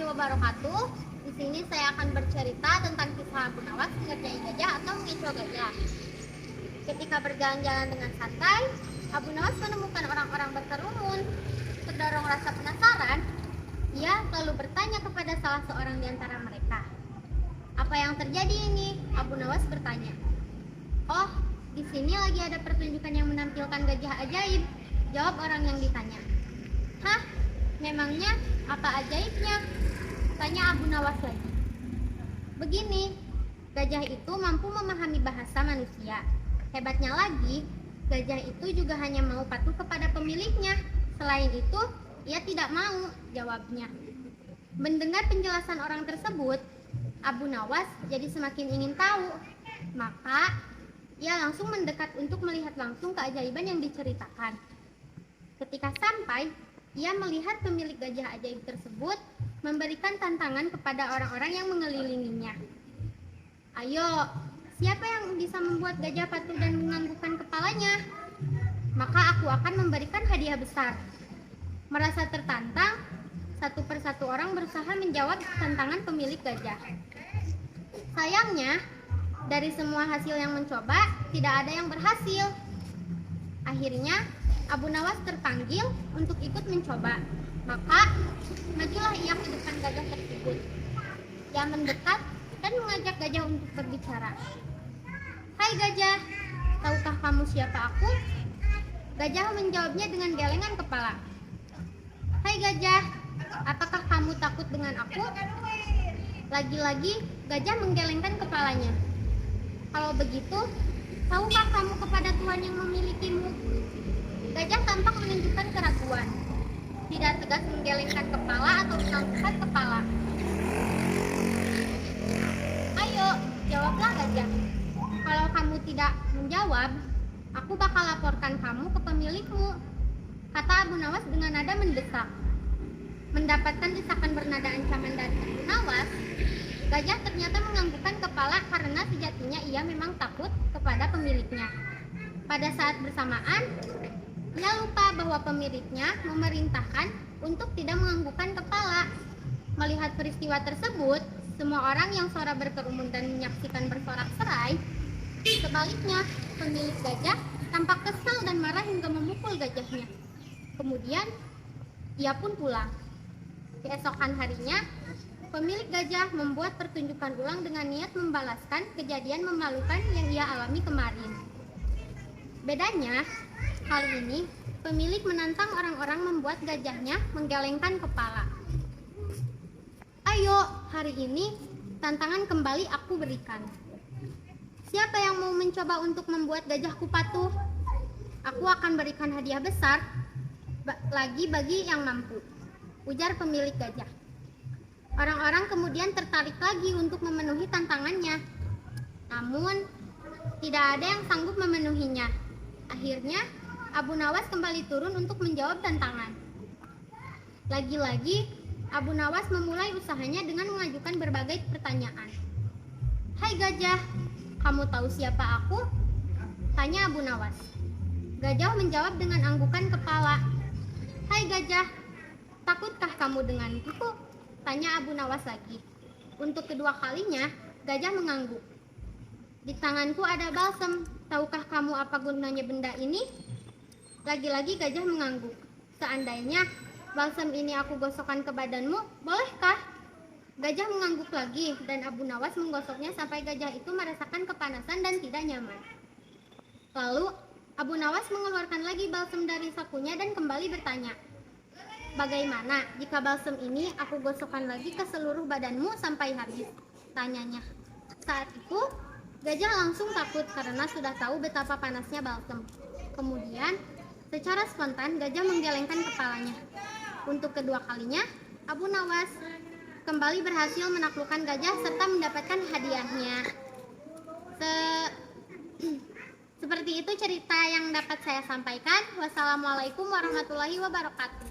wabarakatuh. Di sini saya akan bercerita tentang kisah Abu Nawas mengerjai gajah atau mengincar gajah. Ketika berjalan-jalan dengan santai, Abu Nawas menemukan orang-orang berkerumun. Terdorong rasa penasaran, ia lalu bertanya kepada salah seorang di antara mereka. "Apa yang terjadi ini?" Abu Nawas bertanya. "Oh, di sini lagi ada pertunjukan yang menampilkan gajah ajaib," jawab orang yang ditanya. "Hah? Memangnya apa ajaibnya?" tanya Abu Nawas lagi. "Begini, gajah itu mampu memahami bahasa manusia. Hebatnya lagi, gajah itu juga hanya mau patuh kepada pemiliknya. Selain itu, ia tidak mau," jawabnya. Mendengar penjelasan orang tersebut, Abu Nawas jadi semakin ingin tahu. Maka, ia langsung mendekat untuk melihat langsung keajaiban yang diceritakan. Ketika sampai, ia melihat pemilik gajah ajaib tersebut memberikan tantangan kepada orang-orang yang mengelilinginya. "Ayo, siapa yang bisa membuat gajah patuh dan menganggukkan kepalanya? Maka aku akan memberikan hadiah besar." Merasa tertantang, satu persatu orang berusaha menjawab tantangan pemilik gajah. Sayangnya, dari semua hasil yang mencoba, tidak ada yang berhasil. Akhirnya, Abu Nawas terpanggil untuk ikut mencoba. Maka, majulah ia ke depan gajah tersebut. Ia mendekat dan mengajak gajah untuk berbicara. "Hai gajah, tahukah kamu siapa aku?" Gajah menjawabnya dengan gelengan kepala. "Hai gajah, apakah kamu takut dengan aku?" Lagi-lagi, gajah menggelengkan kepalanya. "Kalau begitu, tahukah kamu kepada Tuhan yang memilikimu?" Gajah tampak menunjukkan keraguan. Tidak tegas menggelengkan kepala atau menganggukkan kepala. "Ayo, jawablah gajah. Kalau kamu tidak menjawab, aku bakal laporkan kamu ke pemilikmu," kata Abu Nawas dengan nada mendesak. Mendapatkan desakan bernada ancaman dari Abu Nawas, gajah ternyata menganggukkan kepala karena sejatinya ia memang takut kepada pemiliknya. Pada saat bersamaan, ia lupa bahwa pemiliknya memerintahkan untuk tidak menganggukkan kepala. Melihat peristiwa tersebut, semua orang yang suara berkerumun dan menyaksikan bersorak-serai. Sebaliknya, pemilik gajah tampak kesal dan marah hingga memukul gajahnya. Kemudian, ia pun pulang. Keesokan harinya, pemilik gajah membuat pertunjukan ulang dengan niat membalaskan kejadian memalukan yang ia alami kemarin. Bedanya, kali ini pemilik menantang orang-orang membuat gajahnya menggelengkan kepala. "Ayo, hari ini tantangan kembali aku berikan. Siapa yang mau mencoba untuk membuat gajahku patuh? Aku akan berikan hadiah besar lagi bagi yang mampu," ujar pemilik gajah. Orang-orang kemudian tertarik lagi untuk memenuhi tantangannya. Namun, tidak ada yang sanggup memenuhinya. Akhirnya, Abu Nawas kembali turun untuk menjawab tantangan. Lagi-lagi, Abu Nawas memulai usahanya dengan mengajukan berbagai pertanyaan. "Hai gajah, kamu tahu siapa aku?" tanya Abu Nawas. Gajah menjawab dengan anggukan kepala. "Hai gajah, takutkah kamu denganku?" tanya Abu Nawas lagi. Untuk kedua kalinya, gajah mengangguk. "Di tanganku ada balsem. Tahukah kamu apa gunanya benda ini?" Lagi-lagi gajah mengangguk. "Seandainya balsem ini aku gosokkan ke badanmu, bolehkah?" Gajah mengangguk lagi dan Abu Nawas menggosoknya sampai gajah itu merasakan kepanasan dan tidak nyaman. Lalu Abu Nawas mengeluarkan lagi balsem dari sakunya dan kembali bertanya, "Bagaimana jika balsem ini aku gosokkan lagi ke seluruh badanmu sampai habis?" tanyanya. Saat itu, gajah langsung takut karena sudah tahu betapa panasnya balsem. Kemudian, secara spontan gajah menggelengkan kepalanya. Untuk kedua kalinya, Abu Nawas kembali berhasil menaklukkan gajah serta mendapatkan hadiahnya. Seperti itu cerita yang dapat saya sampaikan. Wassalamualaikum warahmatullahi wabarakatuh.